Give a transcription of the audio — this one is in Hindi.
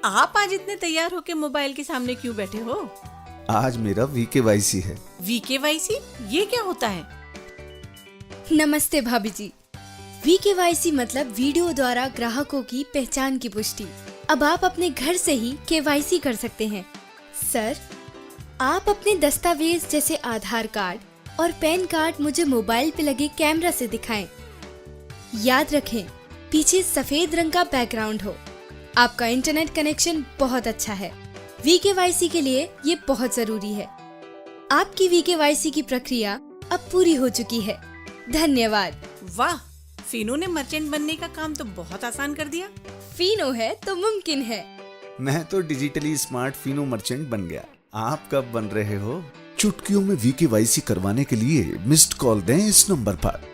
आप आज इतने तैयार होके मोबाइल के सामने क्यों बैठे हो? आज मेरा VKYC है। VKYC ये क्या होता है? नमस्ते भाभी जी। VKYC मतलब वीडियो द्वारा ग्राहकों की पहचान की पुष्टि। अब आप अपने घर से ही KYC कर सकते हैं। सर, आप अपने दस्तावेज जैसे आधार कार्ड और पैन कार्ड मुझे मोबाइल पे लगे कैमरा से दिखाएं। याद रखें, पीछे सफेद रंग का बैकग्राउंड हो। आपका इंटरनेट कनेक्शन बहुत अच्छा है। VKYC के लिए ये बहुत जरूरी है। आपकी VKYC की प्रक्रिया अब पूरी हो चुकी है। धन्यवाद। वाह, फिनो ने मर्चेंट बनने का काम तो बहुत आसान कर दिया। फिनो है तो मुमकिन है। मैं तो डिजिटली स्मार्ट फिनो मर्चेंट बन गया। आप कब बन रहे हो? चुटकियों में VKYC करवाने के लिए मिस्ड कॉल दें इस नंबर पर।